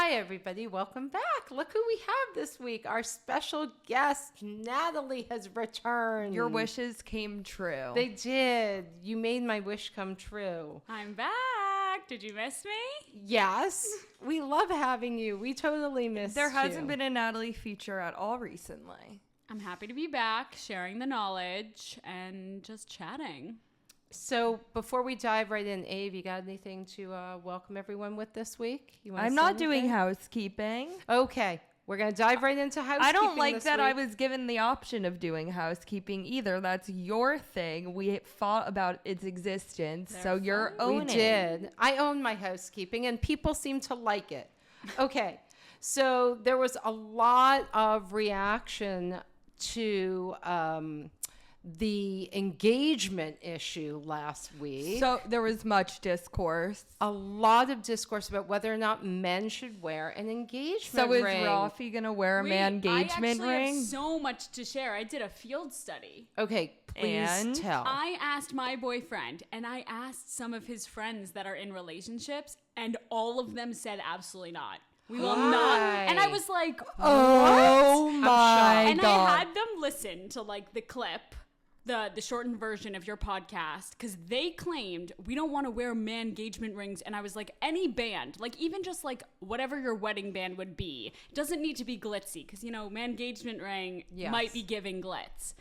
Hi, everybody. Welcome back. Look who we have this week. Our special guest, Natalie, has returned. Your wishes came true. They did. You made my wish come true. I'm back. Did you miss me? Yes. We love having you. We totally missed you. There hasn't been a Natalie feature at all recently. I'm happy to be back, sharing the knowledge and just chatting. So before we dive right in, Abe, you got anything to welcome everyone with this week? I'm not doing housekeeping. Okay. We're going to dive right into housekeeping. I don't like that week. I was given the option of doing housekeeping either. That's your thing. We thought about its existence, so you're owning. We did. I own my housekeeping, and people seem to like it. Okay. So there was a lot of reaction to the engagement issue last week. So there was much discourse. A lot of discourse about whether or not men should wear an engagement ring. So is Rafi going to wear a man engagement ring? I actually have so much to share. I did a field study. Okay, please tell. I asked my boyfriend, and I asked some of his friends that are in relationships, and all of them said absolutely not. We will not. And I was like, oh my God. And I had them listen to like the clip, the shortened version of your podcast, because they claimed we don't want to wear man engagement rings. And I was like, any band, like even just like whatever your wedding band would be, it doesn't need to be glitzy, because you know, man engagement ring might be giving glitz.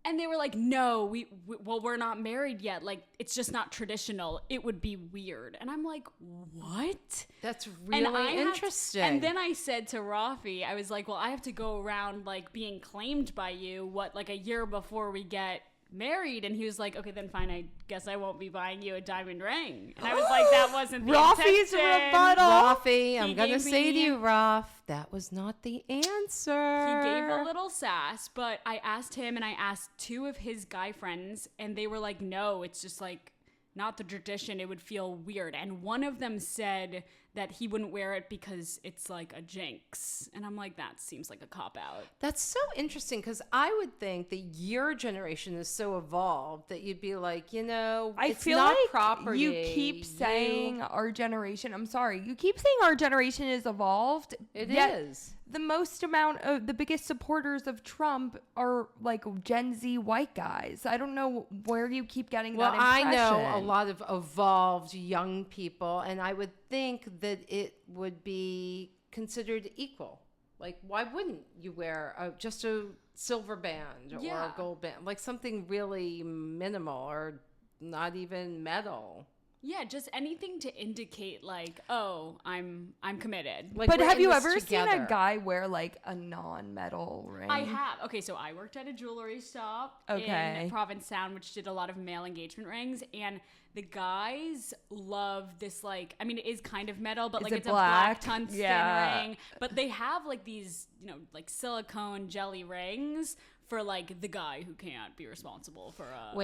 And they were like, no, we're not married yet. Like, it's just not traditional. It would be weird. And I'm like, what? That's really interesting. And then I said to Rafi, I was like, well, I have to go around, like, being claimed by you, like a year before we get married. And he was like, okay, then fine. I guess I won't be buying you a diamond ring. And I was like, that wasn't the Rafi's intention. rebuttal. Rafi, I'm going to say to you, Raf, that was not the answer. He gave a little sass, but I asked him and I asked two of his guy friends, and they were like, no, it's just like not the tradition. It would feel weird. And one of them said that he wouldn't wear it because it's like a jinx. And I'm like, that seems like a cop-out. That's so interesting, because I would think that your generation is so evolved that you'd be like, you know, I it's feel not like property. you keep saying our generation. I'm sorry. You keep saying our generation is evolved. It yet is. The biggest supporters of Trump are like Gen Z white guys. I don't know where you keep getting that impression. I know a lot of evolved young people, and I would think that it would be considered equal. Like, why wouldn't you wear just a silver band or a gold band? Like something really minimal or not even metal. Yeah, just anything to indicate like, oh, I'm committed. Like, but have you ever together. seen a guy wear like a non-metal ring? I have. Okay, so I worked at a jewelry shop in Provincetown, which did a lot of male engagement rings, and the guys love this, like, I mean, it is kind of metal, but like it's black? a black tungsten ring. But they have like these, you know, like silicone jelly rings for like the guy who can't be responsible for a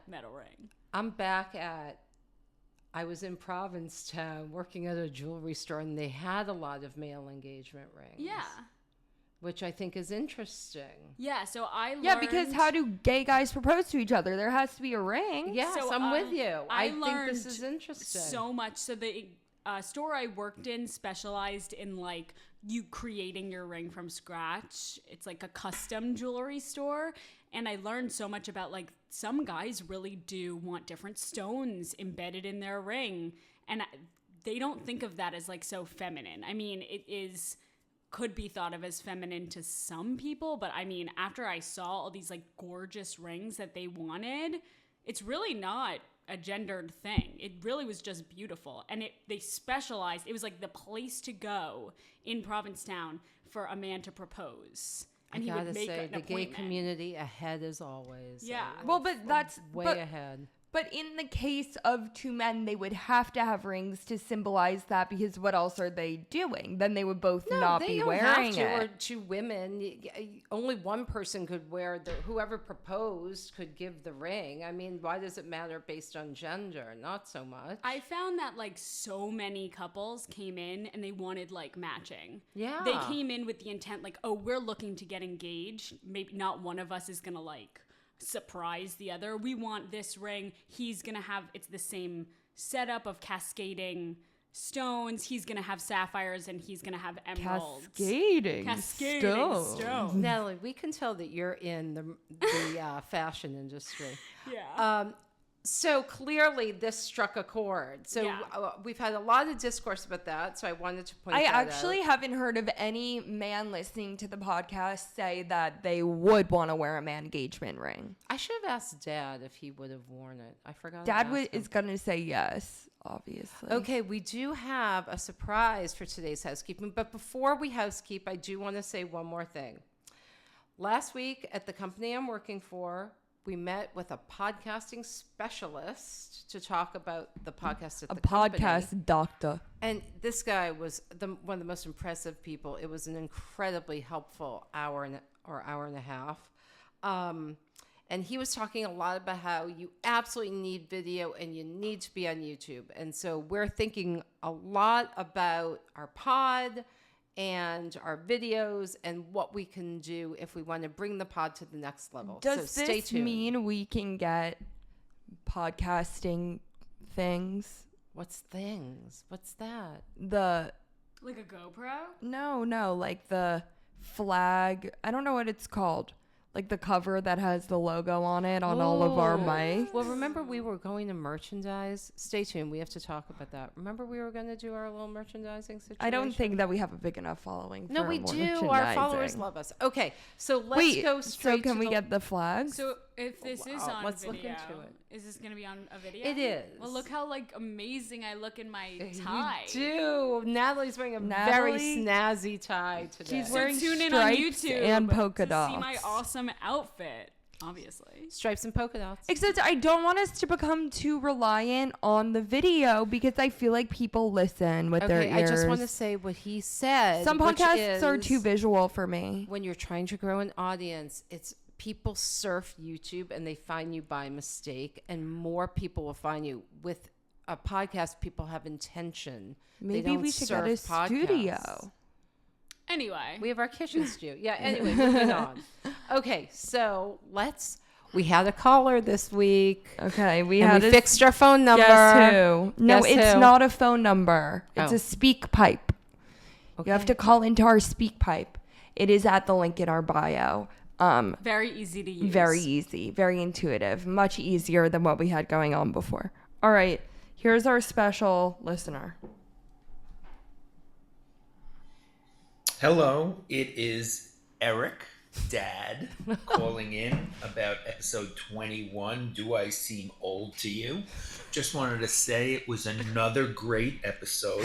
metal ring. I'm back at I was in Provincetown working at a jewelry store, and they had a lot of male engagement rings. Yeah. Which I think is interesting. Yeah, so I learned... Yeah, because how do gay guys propose to each other? There has to be a ring. Yes, so, I'm with you. I think learned this is interesting. So much. So the store I worked in specialized in like you creating your ring from scratch. It's like a custom jewelry store. And I learned so much about like some guys really do want different stones embedded in their ring. And they don't think of that as like so feminine. I mean, could be thought of as feminine to some people. But I mean, after I saw all these like gorgeous rings that they wanted, it's really not a gendered thing. It really was just beautiful. And they specialized. It was like the place to go in Provincetown for a man to propose. And he would make an appointment. The gay community ahead as always. Yeah. Well, but that's way ahead. But in the case of two men, they would have to have rings to symbolize that, because what else are they doing? Then they would both not be wearing it. Or two women. Only one person could wear whoever proposed could give the ring. I mean, why does it matter based on gender? Not so much. I found that like so many couples came in and they wanted like matching. Yeah. They came in with the intent like, oh, we're looking to get engaged. Maybe not one of us is going to like surprise the other. We want this ring. He's gonna have, it's the same setup of cascading stones. He's gonna have sapphires, and he's gonna have emeralds. Cascading stones. Natalie, we can tell that you're in the fashion industry. Yeah. So clearly this struck a chord. So we've had a lot of discourse about that. So I wanted to point that out. I actually haven't heard of any man listening to the podcast say that they would want to wear a man engagement ring. I should have asked Dad if he would have worn it. I forgot. Dad is going to say yes, obviously. Okay, we do have a surprise for today's housekeeping. But before we housekeep, I do want to say one more thing. Last week at the company I'm working for, we met with a podcasting specialist to talk about the podcast at the company. A podcast doctor. And this guy was one of the most impressive people. It was an incredibly helpful hour and a half. And he was talking a lot about how you absolutely need video and you need to be on YouTube. And so we're thinking a lot about our pod and our videos and what we can do if we want to bring the pod to the next level. Does so stay this tuned. mean we can get podcasting things? What's things? What's that? Like a GoPro? No, like the flag. I don't know what it's called. Like the cover that has the logo on it on all of our mics. Well, remember we were going to merchandise? Stay tuned. We have to talk about that. Remember we were going to do our little merchandising situation? I don't think that we have a big enough following. No, for we do. merchandising. Our followers love us. Okay, so let's go straight so can we get the flags? So if this is on let's video, look into it. is this going to be on a video? It is. Well, look how amazing I look in my tie. You do. Natalie's wearing a very snazzy tie today. She's wearing tune in on stripes YouTube and polka to dots. see my awesome outfit. Obviously. Stripes and polka dots. Except I don't want us to become too reliant on the video because I feel like people listen with their ears. I just want to say what he said. Some podcasts are too visual for me. When you're trying to grow an audience, it's people surf YouTube and they find you by mistake, and more people will find you. With a podcast, people have intention. Maybe we should get a studio. Anyway. We have our kitchen stew. Yeah, anyway, moving on. Okay, so we had a caller this week. Okay, we fixed our phone number. Guess who? No, Guess it's who? not a phone number. It's a speak pipe. Okay. You have to call into our speak pipe. It is at the link in our bio. Very easy to use. Very easy. Very intuitive. Much easier than what we had going on before. All right, here's our special listener. Hello, it is Eric, Dad, calling in about episode 21, Do I Seem Old to You? Just wanted to say it was another great episode.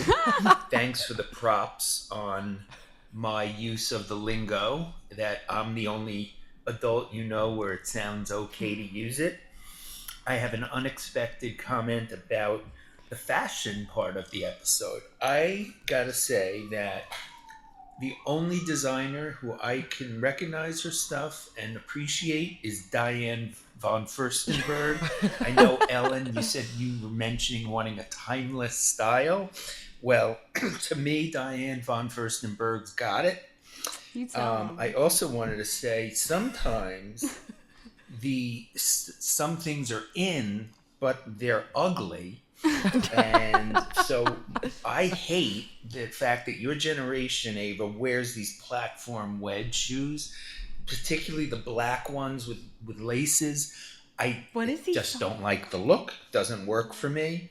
Thanks for the props on my use of the lingo, that I'm the only adult where it sounds okay to use it. I have an unexpected comment about the fashion part of the episode. I gotta say that the only designer who I can recognize her stuff and appreciate is Diane von Furstenberg. I know, Ellen, you said you were mentioning wanting a timeless style. Well, to me, Diane von Furstenberg's got it. I also wanted to say sometimes some things are in, but they're ugly. And so I hate the fact that your generation, Ava, wears these platform wedge shoes, particularly the black ones with laces. I just don't like the look. Doesn't work for me.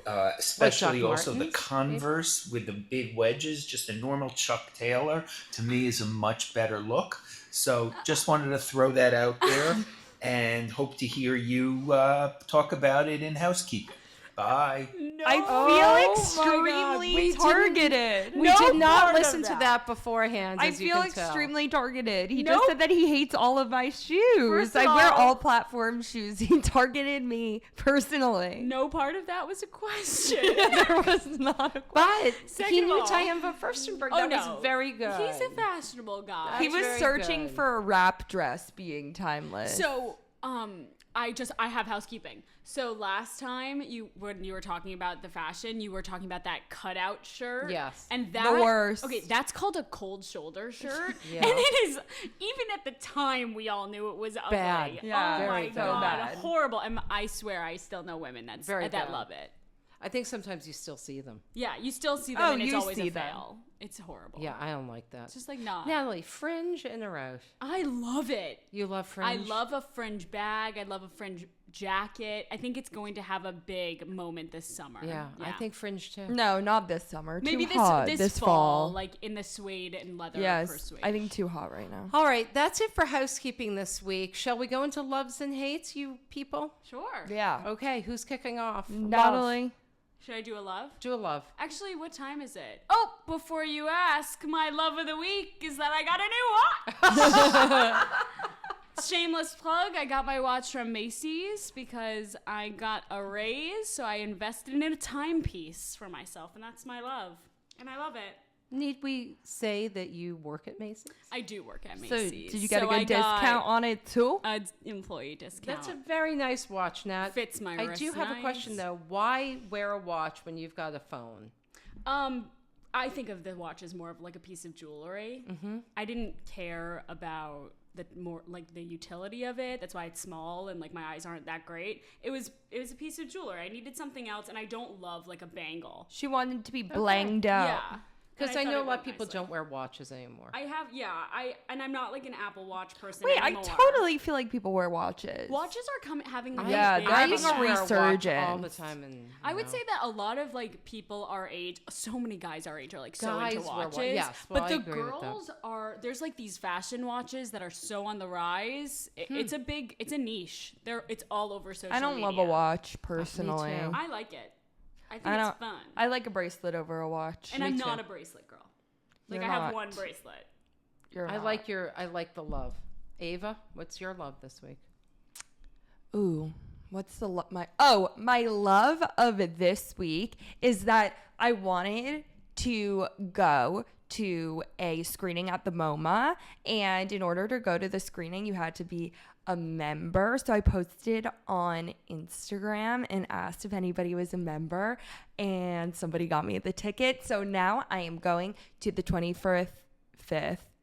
Especially also the Converse with the big wedges. Just a normal Chuck Taylor to me is a much better look. So just wanted to throw that out there and hope to hear you talk about it in housekeeping. Bye. No. I feel extremely targeted. We did not listen to that beforehand. I feel extremely targeted. He just said that he hates all of my shoes. I wear all platform shoes. He targeted me personally. No part of that was a question. There was not a question. But he knew Diane von Furstenberg. That was very good. He's a fashionable guy. He was searching for a wrap dress being timeless. So, I have housekeeping. So last time when you were talking about the fashion, you were talking about that cutout shirt. Yes. And that, the worst. Okay, that's called a cold shoulder shirt. Yeah. And it is, even at the time, we all knew it was ugly. Bad. Yeah, oh very my God. bad. Horrible. And I swear I still know women that love it. I think sometimes you still see them. Yeah, you still see them, Oh, and it's you always see a them. fail. It's horrible. Yeah, I don't like that. It's just like not. Natalie, fringe in or out? I love it. You love fringe? I love a fringe bag. I love a fringe jacket. I think it's going to have a big moment this summer. Yeah, I think fringe too. No, not this summer. maybe too hot. this fall, like in the suede and leather Yes, persuade. I think too hot right now. All right, that's it for housekeeping this week. Shall we go into loves and hates, you people? Sure. Yeah. Okay, who's kicking off? Love. Natalie. Should I do a love? Do a love. Actually, what time is it? Oh, before you ask, my love of the week is that I got a new watch. Shameless plug, I got my watch from Macy's because I got a raise, so I invested in a timepiece for myself, and that's my love. And I love it. Need we say that you work at Macy's? I do work at So Macy's. did you get a I good discount on it too? An employee discount. That's a very nice watch, Nat. Fits my I wrist do have a question, nice. though. Why wear a watch when you've got a phone? I think of the watch as more of like a piece of jewelry. Mm-hmm. I didn't care about the utility of it. That's why it's small and like my eyes aren't that great. It was a piece of jewelry. I needed something else, and I don't love like a bangle. She wanted to be blanged out. Yeah. Because And I thought know it a lot of went people nicely. don't wear watches anymore. And I'm not like an Apple Watch person Wait, anymore. I totally feel like people wear watches. Watches are having like Yeah, a big they're having used a to wear watch resurgence. all the time, and I would say that a lot of like people our age, so many guys our age are like so Guys into wear watches. yes, well, but I the agree with that. girls there's like these fashion watches that are so on the rise. It's a niche. It's all over social I don't media. love a watch personally. too. I like it. I think I it's don't. fun. I like a bracelet over a watch. And Me I'm too. not a bracelet girl. Like You're I have not. one bracelet. You're I not. like the love. Ava, what's your love this week? Ooh, what's the my love of this week is that I wanted to go to a screening at the MoMA, and in order to go to the screening, you had to be a member. So I posted on Instagram and asked if anybody was a member, and somebody got me the ticket. So now I am going to the 25th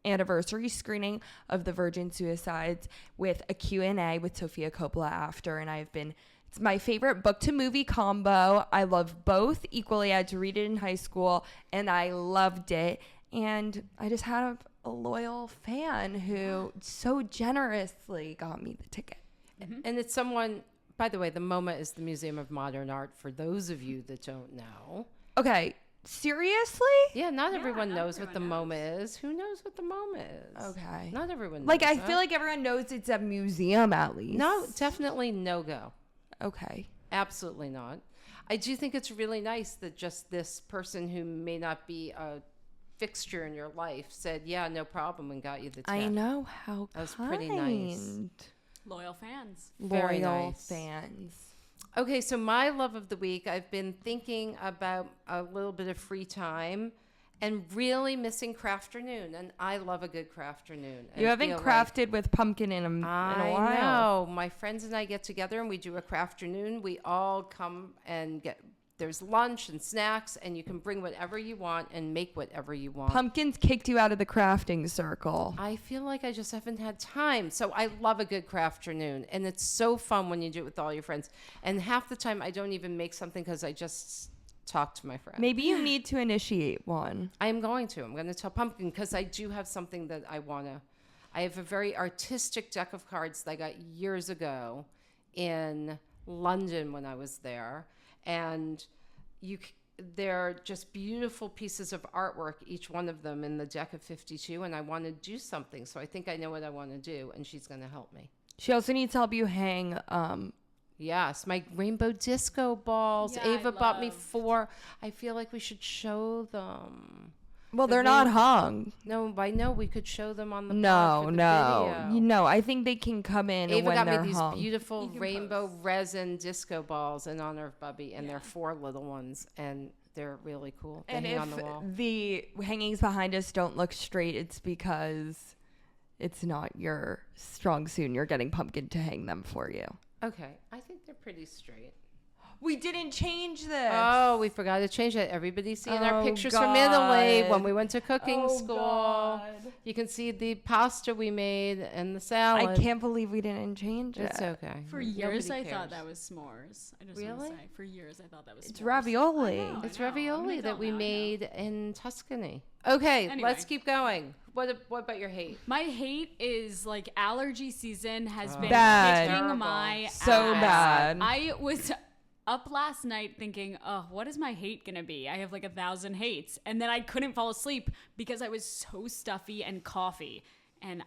anniversary screening of The Virgin Suicides with a Q&A with Sofia Coppola after, and it's my favorite book to movie combo. I love both equally. I had to read it in high school and I loved it, and I just had a loyal fan who so generously got me the ticket. And it's someone, by the way, the MoMA is the Museum of Modern Art, for those of you that don't know. Okay, seriously? Yeah, not everyone not knows what the everyone MoMA is. Who knows what the MoMA is? Okay. Not everyone knows Like, I that. feel like everyone knows it's a museum at least. No, definitely no go. Okay. Absolutely not. I do think it's really nice that just this person who may not be a fixture in your life said, yeah, no problem, and got you the tip. I know how That was pretty nice. kind. Loyal fans. Very Loyal nice. fans. Okay, so my love of the week, I've been thinking about a little bit of free time and really missing crafternoon, and I love a good crafternoon. You haven't crafted with pumpkin in a I while. know. My friends and I get together and we do a crafternoon. We all come and there's lunch and snacks, and you can bring whatever you want and make whatever you want. Pumpkins kicked you out of the crafting circle. I feel like I just haven't had time. So I love a good crafternoon, and it's so fun when you do it with all your friends. And half the time I don't even make something because I just talk to my friends. Maybe you need to initiate one. I'm going to tell Pumpkin, because I do have something that I have a very artistic deck of cards that I got years ago in London when I was there. And they're just beautiful pieces of artwork, each one of them in the deck of 52. And I want to do something. So I think I know what I want to do, and she's going to help me. She also needs to help you hang. Yes, my rainbow disco balls. Yeah, Ava I bought me loved. 4. I feel like we should show them. Well, they're not hung. No, I know we could show them on the pod No, for the no. video. You know, I think they can come in Ava when got they're me these hung. beautiful You can rainbow post. resin disco balls in honor of Bubby, and Yeah. they're 4 little ones, and they're really cool. They And hang if on the wall. the hangings behind us don't look straight, it's because it's not your strong suit and you're getting Pumpkin to hang them for you. Okay, I think they're pretty straight. We didn't change this. Oh, we forgot to change that. Everybody's seeing our Oh, pictures from Italy God. when we went to cooking Oh, school. God. You can see the pasta we made and the salad. I can't believe we didn't change it. It's okay. For years, Nobody I thought cares. that was s'mores. I just Really? want to say, for years, I thought that was s'mores. It's ravioli. I know. It's I'm an ravioli that adult we now, I know. made in Tuscany. Okay, Anyway. let's keep going. What about your hate? My hate is like allergy season has been Bad. kicking Terrible. my So ass. bad. I was up last night thinking, oh, what is my hate gonna be? I have like 1,000 hates, and then I couldn't fall asleep because I was so stuffy and coughy, and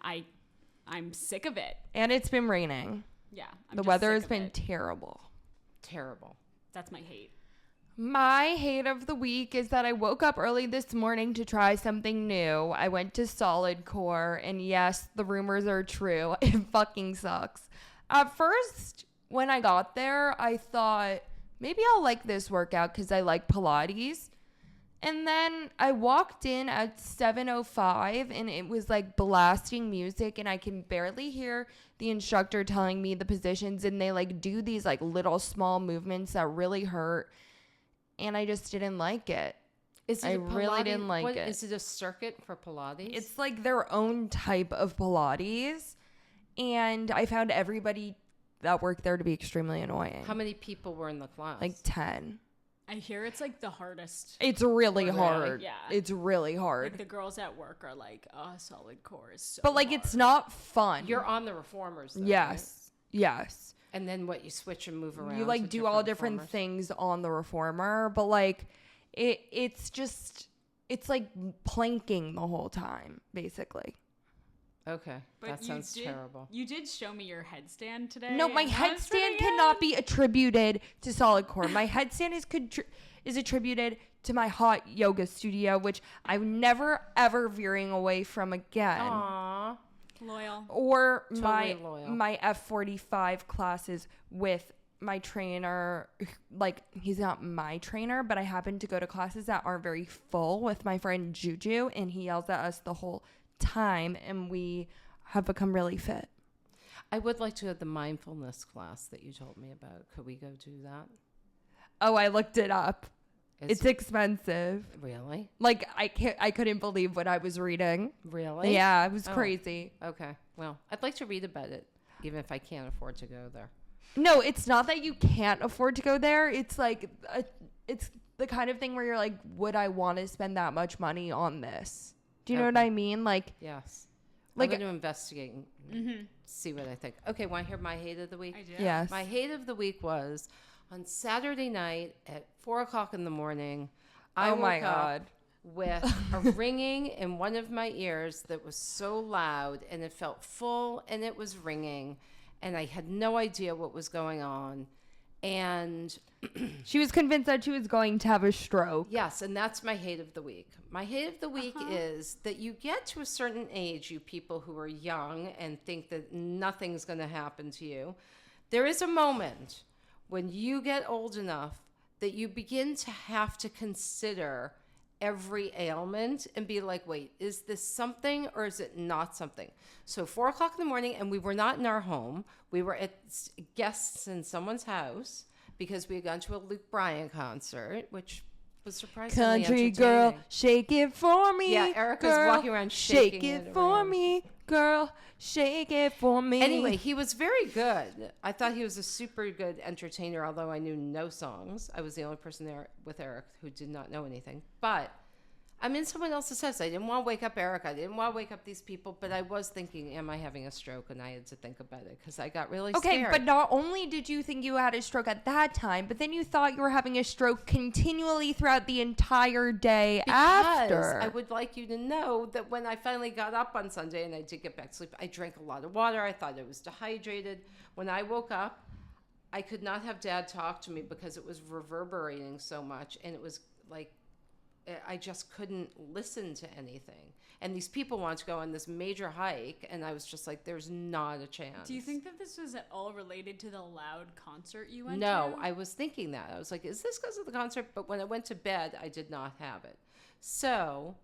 I'm sick of it. And it's been raining. Yeah, I'm The just weather sick has of been it. terrible. Terrible. That's my hate. My hate of the week is that I woke up early this morning to try something new. I went to Solid Core, and yes, the rumors are true. It fucking sucks. At first, when I got there, I thought, maybe I'll like this workout because I like Pilates. And then I walked in at 7:05 and it was like blasting music, and I can barely hear the instructor telling me the positions, and they like do these like little small movements that really hurt, and I just didn't like it. Is it I a really didn't like what, it. Is it a circuit for Pilates? It's like their own type of Pilates, and I found everybody that worked there to be extremely annoying. How many people were in the class? Like 10. I hear it's like the hardest. It's really Really? hard. Yeah. It's really hard. Like the girls at work are like, oh, Solid Core is so But like hard. it's not fun. You're on the reformers, though, right? Yes. Yes. And then what? You switch and move around. You like to do all different reformers? things on the reformer, but like it's just it's like planking the whole time, basically. Okay, But that you sounds did- terrible. You did show me your headstand today. No, my and that was pretty headstand good. cannot be attributed to Solid Core. My headstand is attributed to my hot yoga studio, which I'm never ever veering away from again. Aww. Loyal. Or Totally loyal. my F45 classes with my trainer. Like, he's not my trainer, but I happen to go to classes that aren't very full with my friend Juju, and he yells at us the whole time, and we have become really fit. I would like to have the mindfulness class that you told me about. Could we go do that? Oh, I looked it up. Is It's expensive. really, Like, I couldn't believe what I was reading. really? Yeah, it was Oh. crazy. Okay. Well, I'd like to read about it, even if I can't afford to go there. No, it's not that you can't afford to go there. It's like it's the kind of thing where you're like, would I want to spend that much money on this? Do you know what Okay. I mean? Like, Yes. Like- I'm going to investigate and see what I think. Okay, want to hear my hate of the week? I do. yes. My hate of the week was on Saturday night at 4:00 in the morning. I Oh my woke up God. with a ringing in one of my ears that was so loud, and it felt full, and it was ringing, and I had no idea what was going on. And She was convinced that she was going to have a stroke. yes, and that's my hate of the week. My hate of the week is that you get to a certain age, you people who are young and think that nothing's going to happen to you. There is a moment when you get old enough that you begin to have to consider every ailment and be like, wait, is this something or is it not something? So 4:00 in the morning, and we were not in our home. We were at guests in someone's house because we had gone to a Luke Bryan concert, which was surprisingly Country girl, entertaining. shake it for me. Yeah, Erica's girl. walking around Shake shaking it it for around. me, girl. Shake it for me. Anyway, he was very good. I thought he was a super good entertainer, although I knew no songs. I was the only person there with Eric who did not know anything. But I'm in someone else's house. I didn't want to wake up Eric. I didn't want to wake up these people. But I was thinking, am I having a stroke? And I had to think about it because I got really Okay, scared. but not only did you think you had a stroke at that time, but then you thought you were having a stroke continually throughout the entire day after. I would like you to know that when I finally got up on Sunday and I did get back to sleep, I drank a lot of water. I thought I was dehydrated. When I woke up, I could not have Dad talk to me because it was reverberating so much. And it was like, I just couldn't listen to anything. And these people wanted to go on this major hike. And I was just like, there's not a chance. Do you think that this was at all related to the loud concert you went No, to? I was thinking that. I was like, is this because of the concert? But when I went to bed, I did not have it. So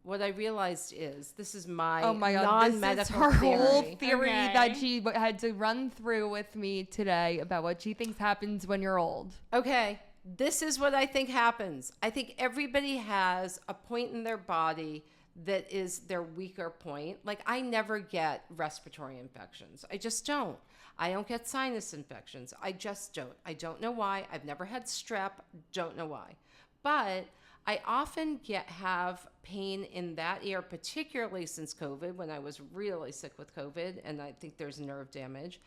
what I realized is, this is my, Oh my God, this is non-medical her whole theory. theory Okay. that she had to run through with me today about what she thinks happens when you're old. Okay, this is what I think happens. I think everybody has a point in their body that is their weaker point. Like, I never get respiratory infections. I just don't. I don't get sinus infections. I just don't. I don't know why. I've never had strep. Don't know why. But I often have pain in that ear, particularly since COVID, when I was really sick with COVID, and I think there's nerve damage.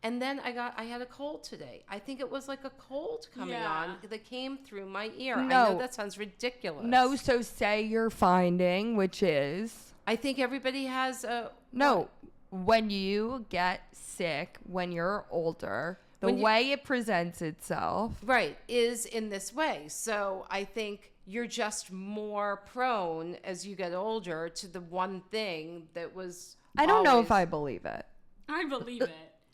And then I had a cold today. I think it was like a cold coming on that came through my ear. I know No. that sounds ridiculous. No, so say your finding, which is I think everybody has a no. When you get sick when you're older, the When you- way it presents itself. right is in this way. So I think you're just more prone as you get older to the one thing that was. I don't know if always- I believe it. I believe it.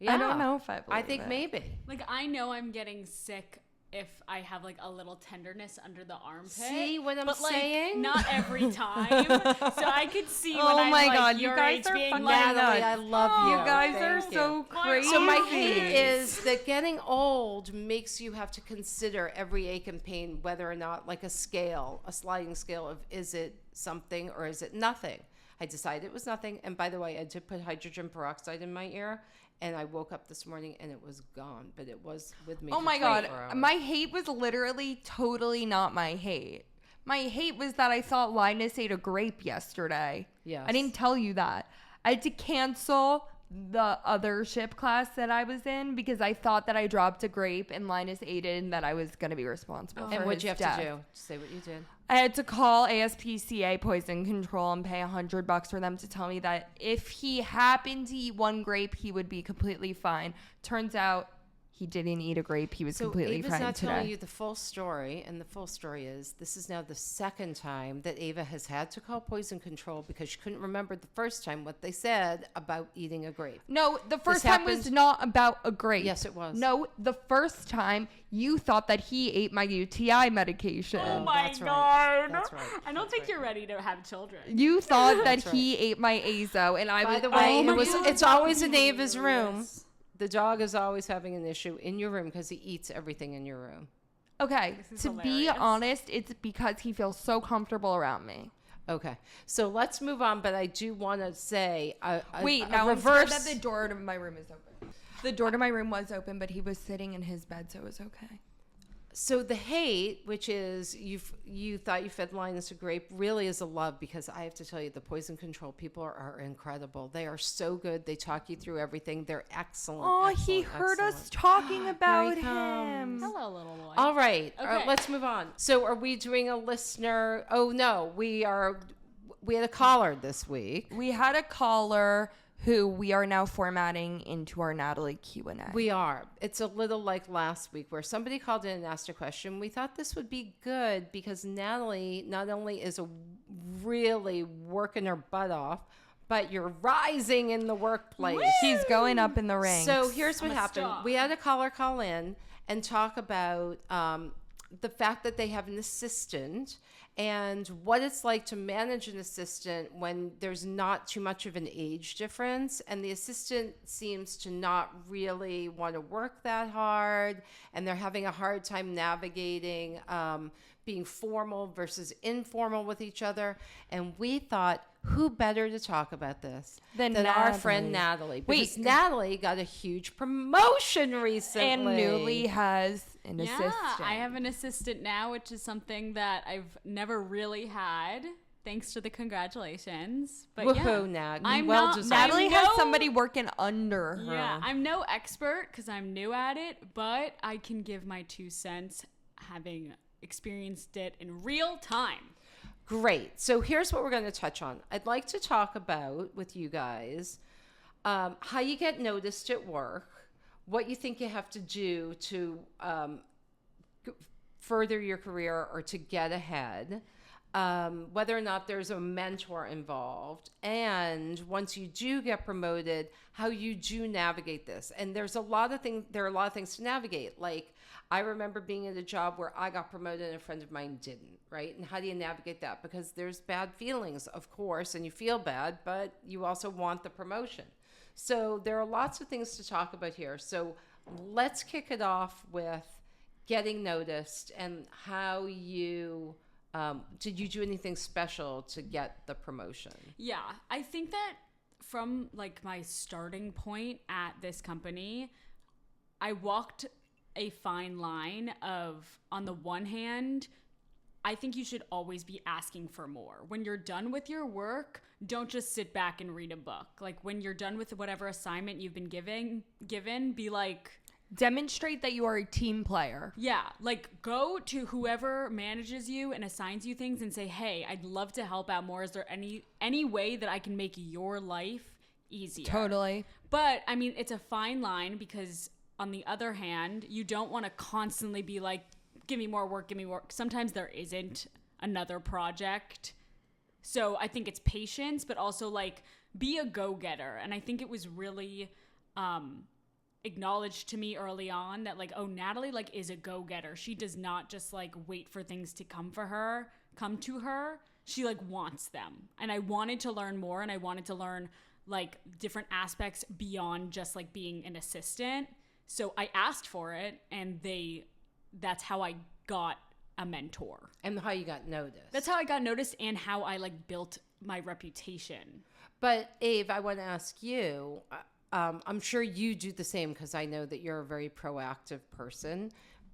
I don't know if I believe I think it. maybe. Like, I know I'm getting sick if I have like a little tenderness under the armpit. See what I'm but, like, saying? Not every time. So I could see when Oh I'm my like God, you your guys age are being fucking like, Natalie, I love you. You guys are Thank so you. crazy. So my hate is that getting old makes you have to consider every ache and pain, whether or not, like a scale, a sliding scale of, is it something or is it nothing? I decided it was nothing. And by the way, I did put hydrogen peroxide in my ear, and I woke up this morning and it was gone, but it was with me. Oh for my God. 24 hours. My hate was literally totally not my hate. My hate was that I thought Linus ate a grape yesterday. Yes. I didn't tell you that. I had to cancel the other ship class that I was in because I thought that I dropped a grape and Linus ate it and that I was going to be responsible for And what'd his you have death. to do? Say what you did. I had to call ASPCA Poison Control and pay $100 for them to tell me that if he happened to eat one grape, he would be completely fine. Turns out he didn't eat a grape. He was So completely Ava's fine not today. telling you the full story, and the full story is this is now the second time that Ava has had to call poison control because she couldn't remember the first time what they said about eating a grape. No, the first time was not about a grape. Yes, it was. No, the first time you thought that he ate my UTI medication. oh my that's right. God. That's right. I don't That's think right. you're ready to have children. You thought that That's right. he ate my Azo, and I By was. the way, Oh my God, it's that always would in be Ava's room. hilarious. The dog is always having an issue in your room because he eats everything in your room. Okay, This is to be hilarious. honest, it's because he feels so comfortable around me. Okay, so let's move on. But I do want to say, Wait, a now reverse. I'm scared that the door to my room is open. The door to my room was open, but he was sitting in his bed, so it was okay. So the hate, which is you thought you fed Linus a grape, really is a love because I have to tell you, the poison control people are incredible. They are so good. They talk you through everything. They're excellent. Oh, he excellent, heard us excellent. talking about he him. comes. Hello, little boy. All right, Okay. let's move on. So are we doing a listener? Oh no, we had a caller this week. We had a caller who we are now formatting into our Natalie Q&A. We are. It's a little like last week where somebody called in and asked a question. We thought this would be good because Natalie not only is really working her butt off, but you're rising in the workplace. She's going up in the ranks. So here's what I'm a happened. star. We had a caller call in and talk about the fact that they have an assistant and what it's like to manage an assistant when there's not too much of an age difference. And the assistant seems to not really want to work that hard. And they're having a hard time navigating being formal versus informal with each other. And we thought, who better to talk about this Than our friend Natalie. Natalie? Because Wait. Natalie got a huge promotion recently. and newly has an Yeah, assistant. I have an assistant now, which is something that I've never really had. Thanks to the congratulations. But Woohoo, yeah, Nat. I'm Well not, deserved. Natalie I'm has no- somebody working under her. Yeah, I'm no expert because I'm new at it, but I can give my 2 cents, having experienced it in real time. Great. So here's what we're going to touch on. I'd like to talk about with you guys how you get noticed at work, what you think you have to do to further your career or to get ahead, whether or not there's a mentor involved, and once you do get promoted, how you do navigate this. And there's a lot of things. There are a lot of things to navigate. Like I remember being at a job where I got promoted and a friend of mine didn't, right? And how do you navigate that? Because there's bad feelings, of course, and you feel bad, but you also want the promotion. So there are lots of things to talk about here. So let's kick it off with getting noticed and how you did you do anything special to get the promotion? Yeah, I think that from like my starting point at this company, I walked a fine line of, on the one hand, I think you should always be asking for more. When you're done with your work, don't just sit back and read a book. Like when you're done with whatever assignment you've been given, be like, demonstrate that you are a team player. yeah, like go to whoever manages you and assigns you things and say, hey, I'd love to help out more. Is there any way that I can make your life easier? Totally. But I mean, it's a fine line because on the other hand, you don't want to constantly be like, give me more work, give me more. Sometimes there isn't another project. So I think it's patience, but also like be a go-getter. And I think it was really acknowledged to me early on that like, oh, Natalie like is a go-getter. She does not just like wait for things to come to her. She like wants them. And I wanted to learn more, and I wanted to learn like different aspects beyond just like being an assistant. So I asked for it, and that's how I got a mentor. And how you got noticed. That's how I got noticed and how I like built my reputation. But Ave, I want to ask you, I'm sure you do the same because I know that you're a very proactive person,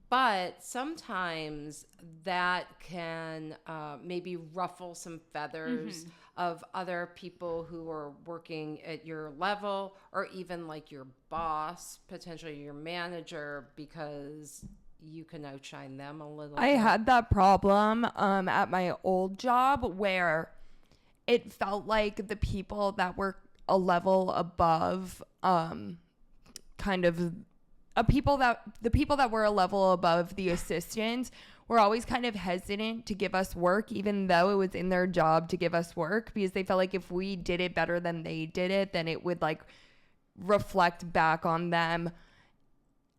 but sometimes that can maybe ruffle some feathers of other people who are working at your level, or even like your boss, potentially your manager, because you can outshine them a little I bit. had that problem at my old job where it felt like the people that were a level above the people that were a level above the assistants were always kind of hesitant to give us work, even though it was in their job to give us work, because they felt like if we did it better than they did it, then it would like reflect back on them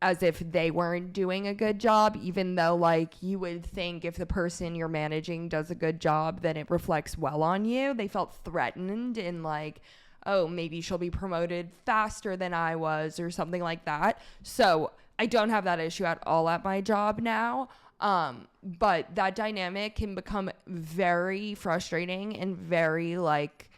as if they weren't doing a good job, even though like you would think if the person you're managing does a good job, then it reflects well on you. They felt threatened and like, oh, maybe she'll be promoted faster than I was or something like that. So I don't have that issue at all at my job now. But that dynamic can become very frustrating and very like,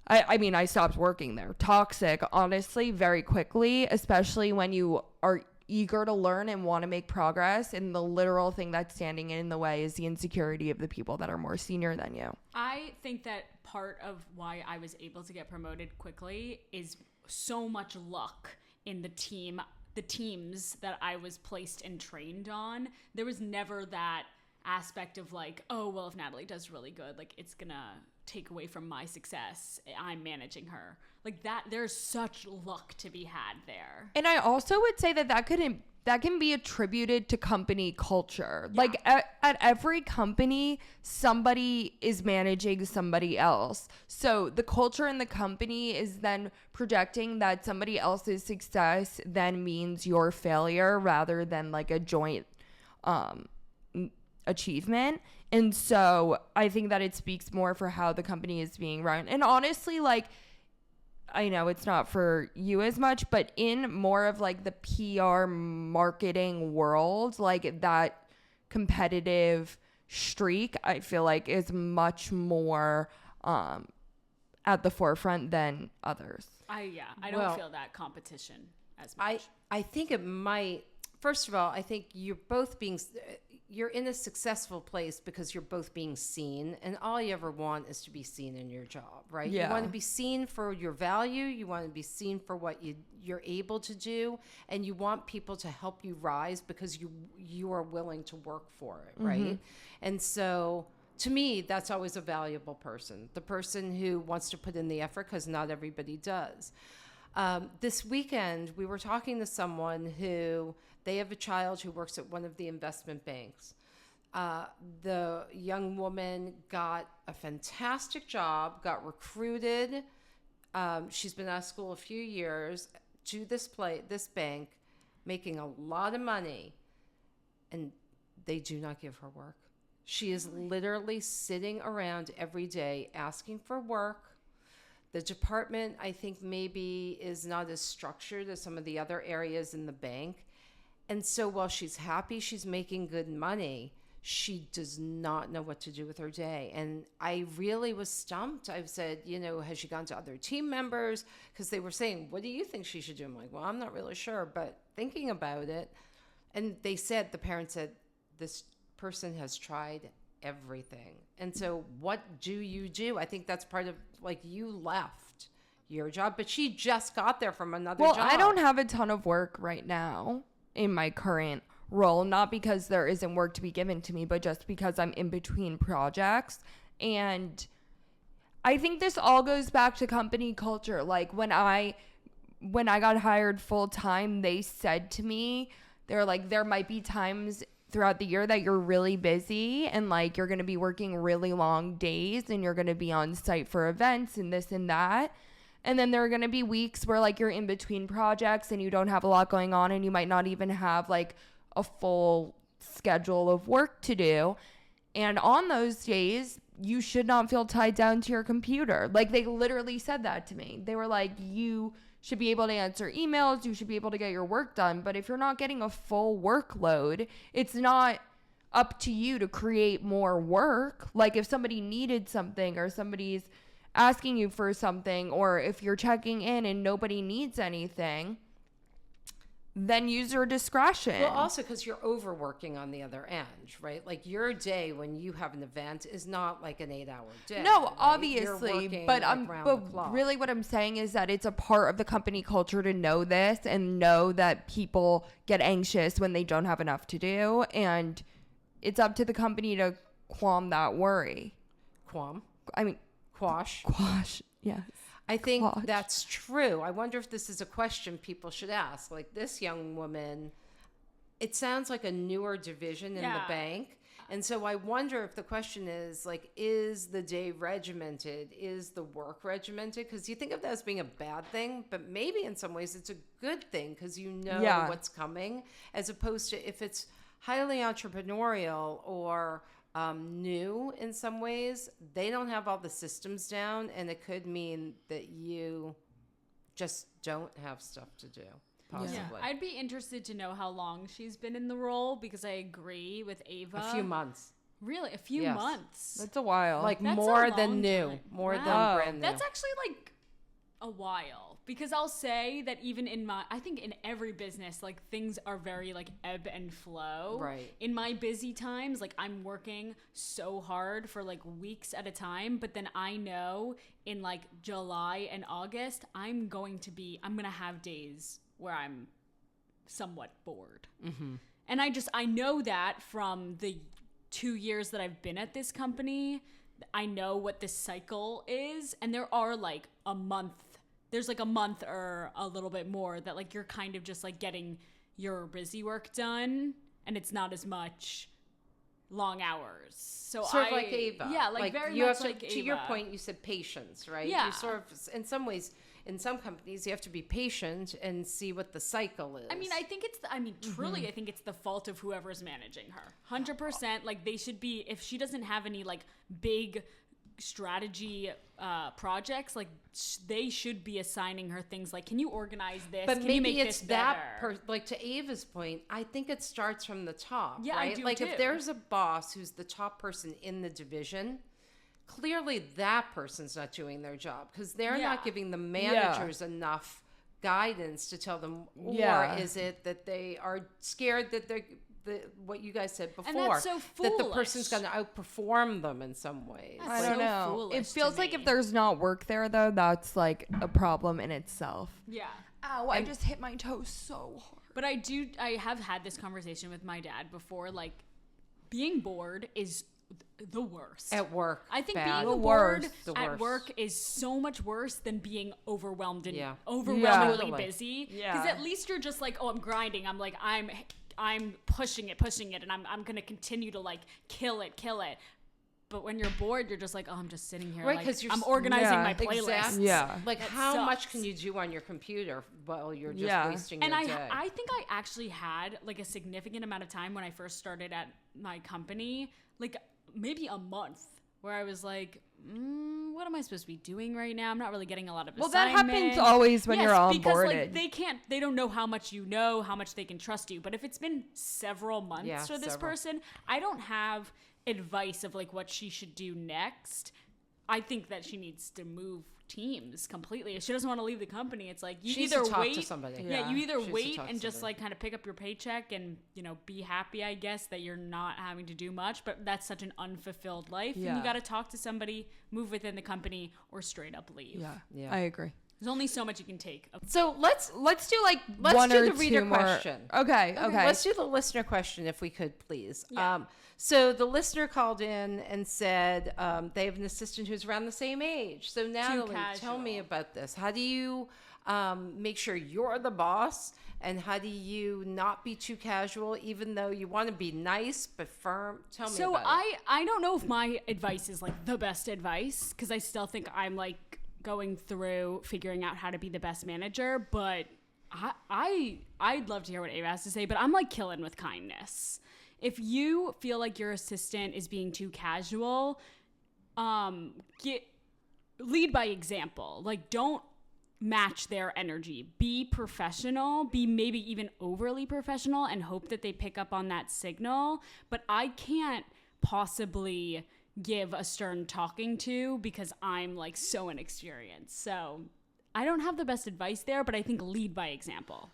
I mean, I stopped working there. Toxic, honestly, very quickly, especially when you are eager to learn and want to make progress. And the literal thing that's standing in the way is the insecurity of the people that are more senior than you. I think that part of why I was able to get promoted quickly is so much luck in the teams that I was placed and trained on. There was never that aspect of like, oh, well, if Natalie does really good, like it's gonna take away from my success. I'm managing her. Like that, there's such luck to be had there. And I also would say that can be attributed to company culture. Yeah. Like at every company, somebody is managing somebody else. So the culture in the company is then projecting that somebody else's success then means your failure rather than like a joint achievement. And so I think that it speaks more for how the company is being run. And honestly, like, I know it's not for you as much, but in more of like the PR marketing world, like that competitive streak, I feel like is much more at the forefront than others. I don't feel that competition as much. I think it might. First of all, I think you're in a successful place because you're both being seen, and all you ever want is to be seen in your job, right? Yeah. You want to be seen for your value, you want to be seen for what you're able to do, and you want people to help you rise because you are willing to work for it, right? And so to me, that's always a valuable person, the person who wants to put in the effort, because not everybody does. This weekend, we were talking to someone who, they have a child who works at one of the investment banks. The young woman got a fantastic job, got recruited. She's been out of school a few years to this bank, making a lot of money. and they do not give her work. She is literally sitting around every day asking for work. The department, I think, maybe is not as structured as some of the other areas in the bank. And so while she's happy, she's making good money, she does not know what to do with her day. And I really was stumped. I've said, has she gone to other team members? Because they were saying, what do you think she should do? I'm like, well, I'm not really sure, but thinking about it. And they said, the parents said, this person has tried everything. And so what do you do? I think that's part of, like, you left your job, but she just got there from another job. Well, I don't have a ton of work right now in my current role, not because there isn't work to be given to me, but just because I'm in between projects. And I think this all goes back to company culture. Like when I got hired full time, they said to me, they're like, there might be times throughout the year that you're really busy and like you're going to be working really long days and you're going to be on site for events and this and that. And then there are going to be weeks where like you're in between projects and you don't have a lot going on and you might not even have like a full schedule of work to do. And on those days, you should not feel tied down to your computer. Like they literally said that to me. They were like, you should be able to answer emails. You should be able to get your work done. But if you're not getting a full workload, it's not up to you to create more work. Like if somebody needed something or somebody's asking you for something, or if you're checking in and nobody needs anything, then use your discretion. Well, also because you're overworking on the other end, right? Like your day when you have an event is not like an 8-hour day. No, right? obviously, but really what I'm saying is that it's a part of the company culture to know this and know that people get anxious when they don't have enough to do, and it's up to the company to quash that worry. Quash, yes. I think that's true. I wonder if this is a question people should ask. Like this young woman, it sounds like a newer division in the bank. And so I wonder if the question is like, is the day regimented? Is the work regimented? Because you think of that as being a bad thing, but maybe in some ways it's a good thing because you know what's coming, as opposed to if it's highly entrepreneurial or new in some ways, they don't have all the systems down, and it could mean that you just don't have stuff to do, possibly. Yeah. I'd be interested to know how long she's been in the role, because I agree with Ava. A few months. Really? A few months? That's a while. Like That's more than new. Time. More than brand new. That's actually like a while. Because I'll say that even I think in every business, like things are very like ebb and flow. Right. In my busy times, like I'm working so hard for like weeks at a time, but then I know in like July and August, I'm going to have days where I'm somewhat bored. Mm-hmm. And I know that from the 2 years that I've been at this company. I know what this cycle is, and there are like there's like a month or a little bit more that like you're kind of just like getting your busy work done, and it's not as much long hours. So sort of like Ava. Yeah, like very you much have to, like Ava. To your point, you said patience, right? Yeah. You sort of, in some ways, in some companies, you have to be patient and see what the cycle is. I mean, I think truly, I think it's the fault of whoever's managing her. 100%. Like they should be, if she doesn't have any like big strategy projects, like they should be assigning her things like, can you organize this? But can maybe you make it's this that better? like to Ava's point, I think it starts from the top. Yeah, right? I do like too. If there's a boss who's the top person in the division, clearly that person's not doing their job because they're not giving the managers enough guidance to tell them. Or is it that they are scared that they're what you guys said before, and that's so that the person's going to outperform them in some ways. That's I don't know. foolish It feels to like me. if there's not work there, though, that's like a problem in itself. Yeah. Ow, I just hit my toe so hard. But I have had this conversation with my dad before, like being bored is the worst. At work, I think bad. being bored The at worst. work is so much worse than being overwhelmed and Yeah. overwhelmingly Totally. busy. Yeah. Because at least you're just like, oh, I'm grinding. I'm like, I'm pushing it, and I'm going to continue to like kill it. But when you're bored, you're just like, oh, I'm just sitting here. Right, like, 'cause you're I'm organizing yeah, my playlist. Exactly. Yeah. Like, That how much sucks. can you do on your computer while you're just Yeah. wasting And your day? I think I actually had like a significant amount of time when I first started at my company, like maybe a month, where I was like, what am I supposed to be doing right now? I'm not really getting a lot of Well, that happens assignment. always when you're because onboarded. like they don't know how much you know, how much they can trust you. But if it's been several months Yeah, for this several. person, I don't have advice of like what she should do next. I think that she needs to move teams completely. If she doesn't want to leave the company, it's like you She needs either to talk wait to somebody. Yeah, you either She needs to wait talk to and just somebody. like kind of pick up your paycheck and, you know, be happy, I guess, that you're not having to do much, but that's such an unfulfilled life. And Yeah. you got to talk to somebody, move within the company, or straight up leave. Yeah. I agree. There's only so much you can take. So let's Let's do like Let's one do or the reader two more. question. Okay. Let's do the listener question if we could, please. Yeah. So the listener called in and said they have an assistant who's around the same age. So Natalie, tell me casual. about this. How do you make sure you're the boss, and how do you not be too casual, even though you want to be nice but firm? Tell me So about it. I don't know if my advice is like the best advice, because I still think I'm like going through figuring out how to be the best manager, but I'd love to hear what Ava has to say, but I'm like killing with kindness. If you feel like your assistant is being too casual, lead by example. Like, don't match their energy. Be professional, be maybe even overly professional, and hope that they pick up on that signal. But I can't possibly give a stern talking to because I'm like so inexperienced. So I don't have the best advice there, but I think lead by example.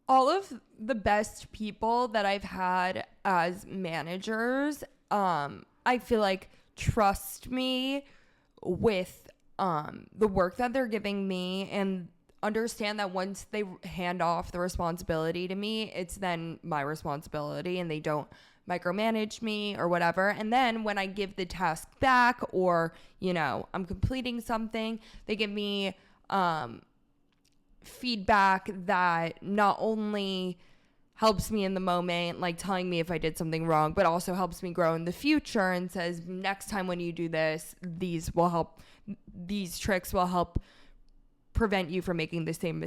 All of the best people that I've had as managers, I feel like trust me with the work that they're giving me, and understand that once they hand off the responsibility to me, it's then my responsibility, and they don't micromanage me or whatever. And then when I give the task back, or, you know, I'm completing something, they give me feedback that not only helps me in the moment, like telling me if I did something wrong, but also helps me grow in the future, and says, next time when you do this, these tricks will help prevent you from making the same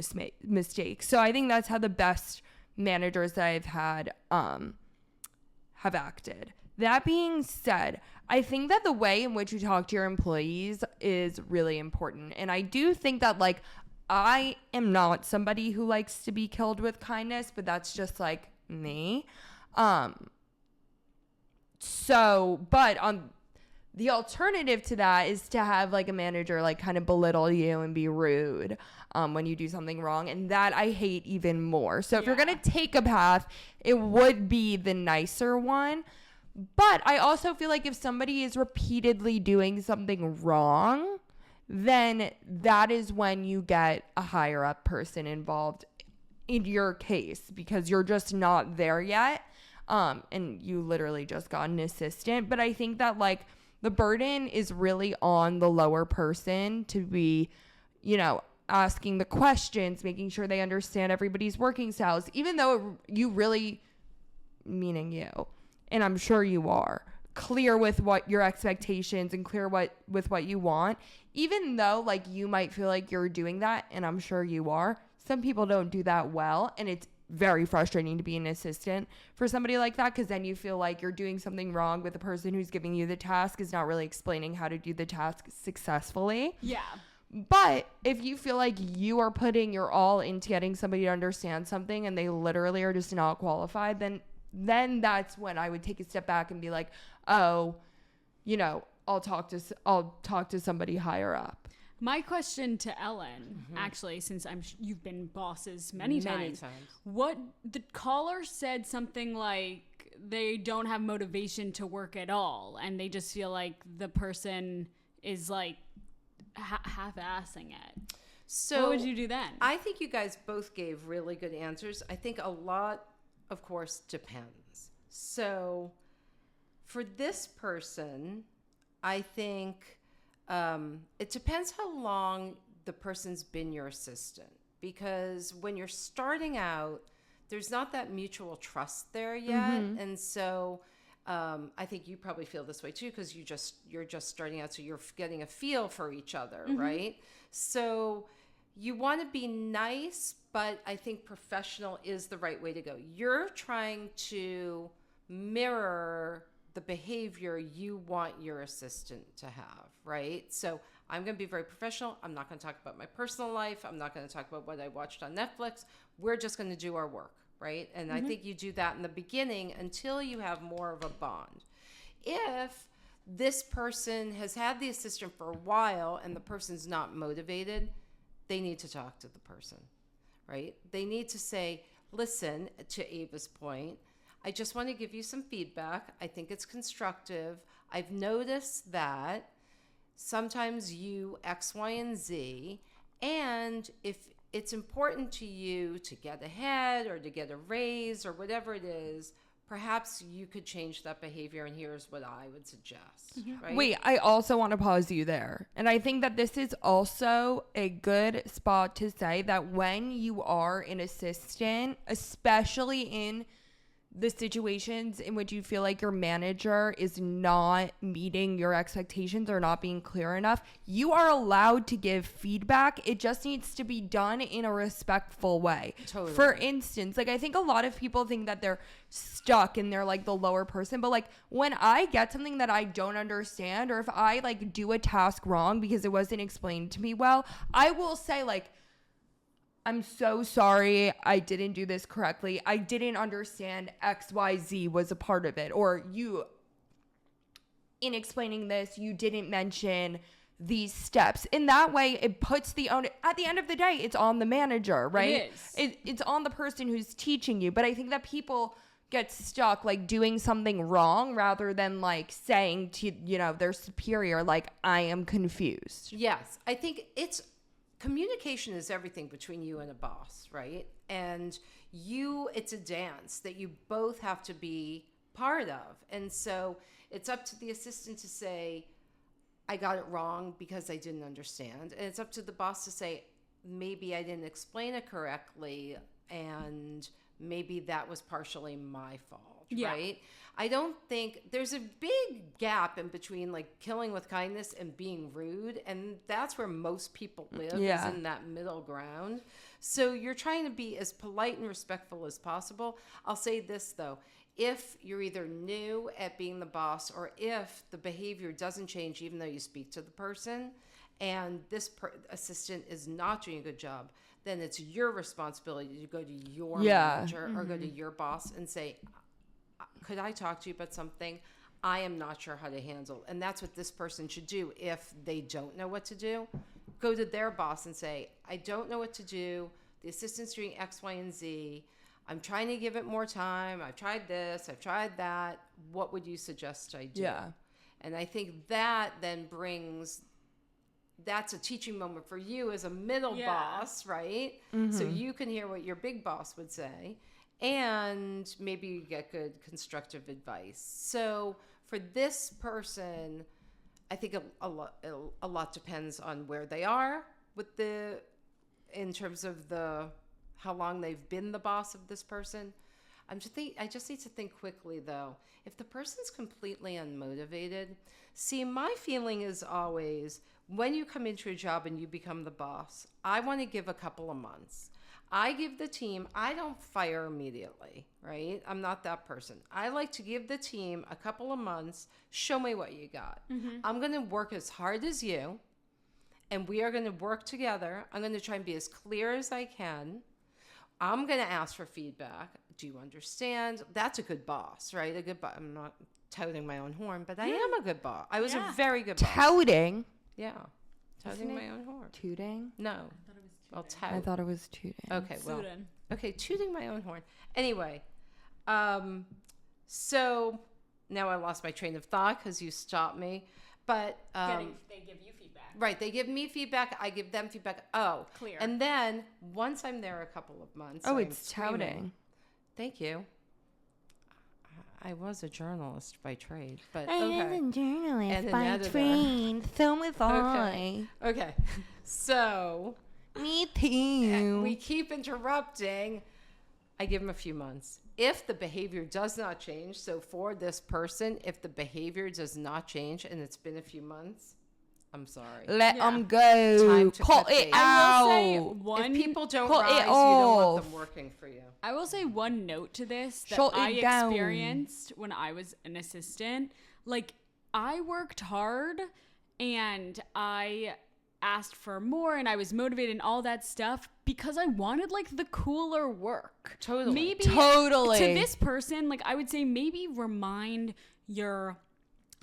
mistake. So I think that's how the best managers that I've had have acted. That being said, I think that the way in which you talk to your employees is really important. And I do think that, like, I am not somebody who likes to be killed with kindness, but that's just like me. But on the alternative to that is to have like a manager like kind of belittle you and be rude when you do something wrong. And that I hate even more. So if you're going to take a path, it would be the nicer one. But I also feel like if somebody is repeatedly doing something wrong, then that is when you get a higher up person involved in your case, because you're just not there yet. And you literally just got an assistant. But I think that like the burden is really on the lower person to be, you know, asking the questions, making sure they understand everybody's working styles, even though you really, meaning you, and I'm sure you are, clear with what your expectations and clear with what you want, even though like you might feel like you're doing that, and I'm sure you are. Some people don't do that well, and it's very frustrating to be an assistant for somebody like that, because then you feel like you're doing something wrong, but the person who's giving you the task is not really explaining how to do the task successfully. Yeah. But if you feel like you are putting your all into getting somebody to understand something and they literally are just not qualified, then that's when I would take a step back and be like, oh, you know, I'll talk to somebody higher up. My question to Ellen, actually, since you've been bosses many times, what the caller said something like they don't have motivation to work at all, and they just feel like the person is like half-assing it. So what would you do then? I think you guys both gave really good answers. I think a lot, of course, depends. So for this person, I think it depends how long the person's been your assistant. Because when you're starting out, there's not that mutual trust there yet. And so I think you probably feel this way too, because you're just starting out, so you're getting a feel for each other, right? So you want to be nice, but I think professional is the right way to go. You're trying to mirror the behavior you want your assistant to have, right? So I'm going to be very professional. I'm not going to talk about my personal life. I'm not going to talk about what I watched on Netflix. We're just going to do our work, right? And I think you do that in the beginning until you have more of a bond. If this person has had the assistant for a while and the person's not motivated, they need to talk to the person, right? They need to say, listen, to Ava's point, I just want to give you some feedback. I think it's constructive. I've noticed that sometimes you X, Y, and Z, and if it's important to you to get ahead or to get a raise or whatever it is, perhaps you could change that behavior, and here's what I would suggest, right? Wait, I also want to pause you there. And I think that this is also a good spot to say that when you are an assistant, especially in the situations in which you feel like your manager is not meeting your expectations or not being clear enough, you are allowed to give feedback. It just needs to be done in a respectful way. Totally. For instance, like I think a lot of people think that they're stuck and they're like the lower person, but like when I get something that I don't understand, or if I like do a task wrong because it wasn't explained to me well, I will say like, I'm so sorry, I didn't do this correctly. I didn't understand XYZ was a part of it. Or you, in explaining this, you didn't mention these steps. In that way, it puts the own. At the end of the day, it's on the manager, right? It is. It's on the person who's teaching you. But I think that people get stuck like doing something wrong rather than like saying to, you know, their superior, like, I am confused. Yes, I think communication is everything between you and a boss, right? And it's a dance that you both have to be part of. And so it's up to the assistant to say, I got it wrong because I didn't understand. And it's up to the boss to say, maybe I didn't explain it correctly, and maybe that was partially my fault, right? I don't think there's a big gap in between like killing with kindness and being rude. And that's where most people live, is in that middle ground. So you're trying to be as polite and respectful as possible. I'll say this though, if you're either new at being the boss, or if the behavior doesn't change even though you speak to the person, and this assistant is not doing a good job, then it's your responsibility to go to your manager or go to your boss and say, could I talk to you about something I am not sure how to handle? And that's what this person should do. If they don't know what to do, go to their boss and say, I don't know what to do. The assistant's doing X, Y, and Z. I'm trying to give it more time. I've tried this. I've tried that. What would you suggest I do? Yeah. And I think that then that's a teaching moment for you as a middle boss, right? So you can hear what your big boss would say, and maybe you get good constructive advice. So for this person, I think a lot depends on where they are in terms of how long they've been the boss of this person. I just need to think quickly though. If the person's completely unmotivated, see, my feeling is always, when you come into a job and you become the boss, I want to give a couple of months. I give the team, I don't fire immediately, right? I'm not that person. I like to give the team a couple of months, show me what you got. I'm going to work as hard as you, and we are going to work together. I'm going to try and be as clear as I can. I'm going to ask for feedback. Do you understand? That's a good boss, right? I'm not touting my own horn, but I am a good boss. I was a very good boss. Touting? Yeah. Touting my own horn. Tooting? No. Well, I thought it was tooting. Okay, well. Okay, tooting my own horn. Anyway, so now I lost my train of thought because you stopped me. But they give you feedback. Right, they give me feedback, I give them feedback. Oh, clear. And then once I'm there a couple of months, it's touting. Thank you. I was a journalist by trade, but I okay. was a journalist And an by editor. trade. So was I. Okay, so Me too. we keep interrupting. I give them a few months. if the behavior does not change, so for this person, if the behavior does not change and it's been a few months, I'm sorry. Let Yeah. them go. Time to Cut cut it bait. I will out. say If one. people don't Cut it rise, you don't want off. them working for you. I will say one note to this that Shut it I down. experienced when I was an assistant. Like, I worked hard and I asked for more and I was motivated and all that stuff because I wanted like the cooler work. Totally. Maybe Totally. to this person, like I would say maybe remind your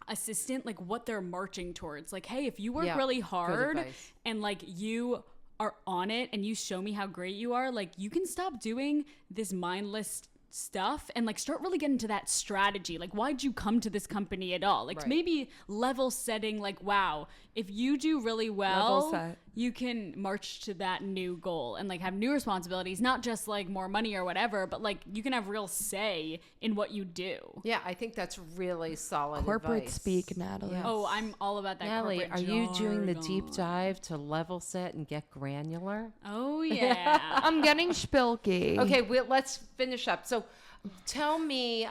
assistant like what they're marching towards. Like, hey, if you work Yeah, really good hard advice. and like you are on it and you show me how great you are, like you can stop doing this mindless stuff and like start really getting to that strategy. Like, why'd you come to this company at all? Like, Right. maybe level setting, like, wow, if you do really Level well, set. you can march to that new goal and like have new responsibilities, not just like more money or whatever, but like you can have real say in what you do. Yeah, I think that's really solid Corporate advice. speak, Natalie. Yes. Oh, I'm all about that. Natalie, corporate are you doing the deep jargon. dive to level set and get granular? Oh yeah. I'm getting spilky. Okay, let's finish up. So tell me,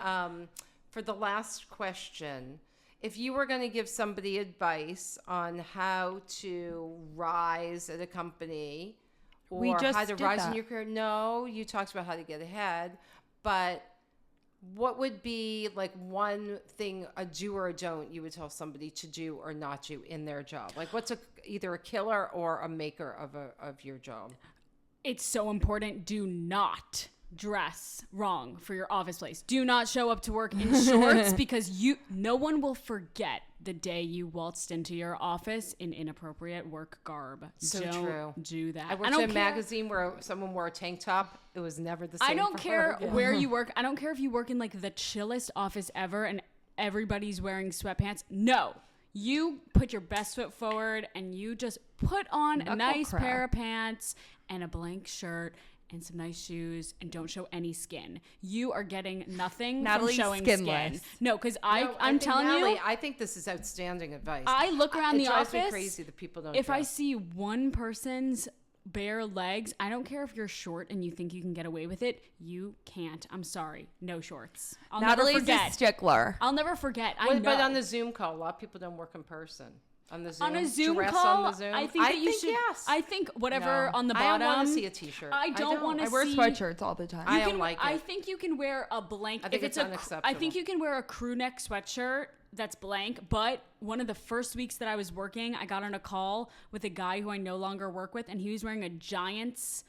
for the last question, if you were going to give somebody advice on how to rise at a company or We just how to did rise in that. your career, no, you talked about how to get ahead, but what would be like one thing, a do or a don't, you would tell somebody to do or not do in their job? Like what's either a killer or a maker of your job? It's so important. Do not dress wrong for your office place. Do not show up to work in shorts because no one will forget the day you waltzed into your office in inappropriate work garb. So don't true. do that. I worked in a magazine where someone wore a tank top. It was never the same. I don't for care her again. where you work. I don't care if you work in like the chillest office ever and everybody's wearing sweatpants. No. You put your best foot forward and you just put on a Knuckle nice crack. pair of pants and a blank shirt and some nice shoes and don't show any skin. You are getting nothing Natalie's from showing skinless. skin. No, because No, I'm think, telling Natalie, you, I think this is outstanding advice. I look around it the drives office. me crazy that people don't. If I dress. see one person's bare legs, I don't care if you're short and you think you can get away with it. You can't. I'm sorry. No shorts. I'll never Natalie's a forget. stickler. I'll never forget. I Well, know. but on the Zoom call, a lot of people don't work in person. On the Zoom, On a Zoom dress call, on the Zoom. I think that you should. Yes. I think whatever No. on the I bottom. don't want to see a T-shirt. I don't want I to wear see sweatshirts all the time. I You don't like I it. think you can wear a blank. I think if it's it's a, I unacceptable. think you can wear a crew neck sweatshirt that's blank. But one of the first weeks that I was working, I got on a call with a guy who I no longer work with, and he was wearing a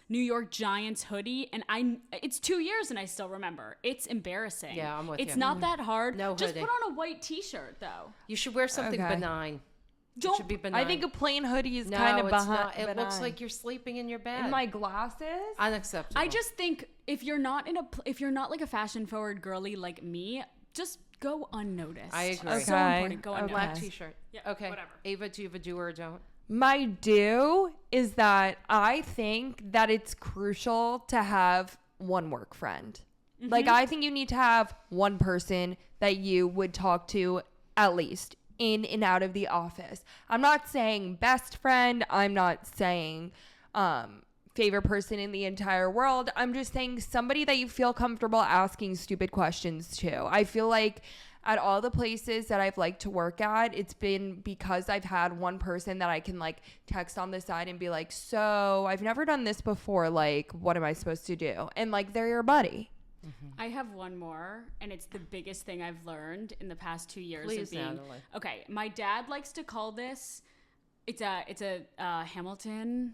New York Giants hoodie, and it's 2 years, and I still remember. It's embarrassing. Yeah, I'm with It's you. not that hard. No Just hoodie. put on a white T-shirt, though. You should wear something Okay. benign. Don't- It should be benign. I think a plain hoodie is no, kind of it's behind. not. It looks like you're sleeping in your bed. in my glasses. Unacceptable. I just think if you're not like a fashion forward girly like me, just go unnoticed. I agree. It's so Okay. important. Go Okay. unnoticed. black T-shirt. Yeah, Okay. whatever. Ava, do you have a do or a don't? My do is that I think that it's crucial to have one work friend. Like, I think you need to have one person that you would talk to at least in and out of the office. I'm not saying best friend. I'm not saying favorite person in the entire world. I'm just saying somebody that you feel comfortable asking stupid questions to. I feel like at all the places that I've liked to work at, it's been because I've had one person that I can like text on the side and be like, so I've never done this before. Like, what am I supposed to do? And like, they're your buddy. I have one more, and it's the biggest thing I've learned in the past 2 years Please, of being. Natalie. Okay, my dad likes to call this. It's a Hamilton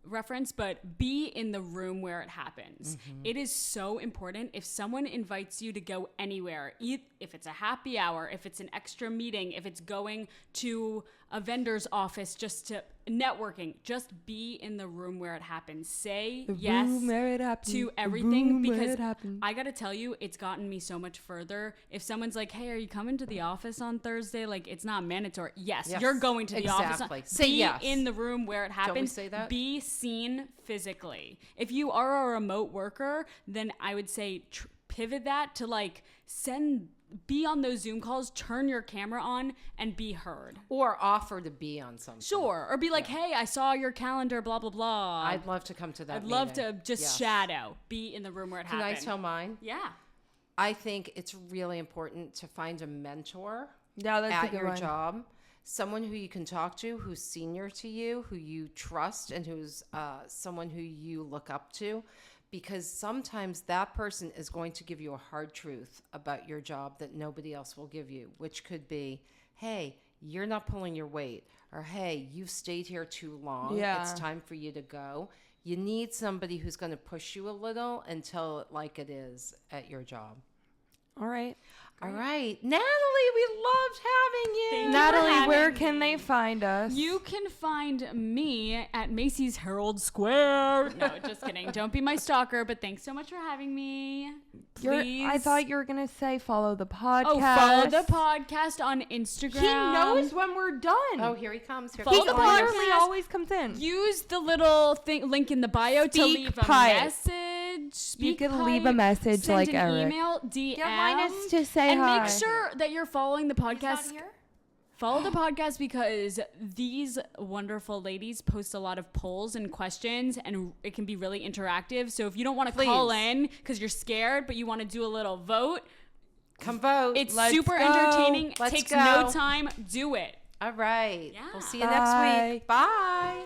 reference, but be in the room where it happens. It is so important. If someone invites you to go anywhere, if it's a happy hour, if it's an extra meeting, if it's going to a vendor's office just to networking, just be in the room where it happens. Say yes room where it happens. to The everything, room where because it happens. I gotta tell you, it's gotten me so much further. If someone's like, hey, are you coming to the office on Thursday? Like, it's not mandatory. Yes, Yes, you're going to the exactly. office. Say be yes. in the room where it happens. say that? Be seen physically. If you are a remote worker, then I would say pivot that to like be on those Zoom calls, turn your camera on, and be heard. Or offer to be on something. Sure. Or be like, hey, I saw your calendar, blah, blah, blah. I'd love to come to that I'd love meeting. to just Yes. shadow. Be in the room where it Can I happens. tell mine? Yeah. I think it's really important to find a mentor Yeah, that's a at good your one. job. Someone who you can talk to, who's senior to you, who you trust, and who's someone who you look up to. Because sometimes that person is going to give you a hard truth about your job that nobody else will give you, which could be, hey, you're not pulling your weight, or hey, you've stayed here too long. Yeah. It's time for you to go. You need somebody who's going to push you a little and tell it like it is at your job. All right. All right. Natalie, we loved having you. Thank you. Natalie, where having can they find us? You can find me at Macy's Herald Square. No, just kidding. Don't be my stalker, but thanks so much for having me. Please. I thought you were going to say follow the podcast. Oh, follow the podcast on Instagram. He knows when we're done. Oh, here he comes. Here Follow He the comes. podcast. literally always comes in. Use the little link in the bio to Speak leave a pipe. message. You Speak can leave a pipe, message send like an Eric. email, DM. Get Linus to say and hi. make sure that you're following the podcast. Follow the podcast because these wonderful ladies post a lot of polls and questions, and it can be really interactive. So if you don't want to call in because you're scared, but you want to do a little vote, Come vote. it's Let's super go. entertaining. Let's Takes go. no time. Do it. All right. Yeah. We'll see you Bye. next week. Bye.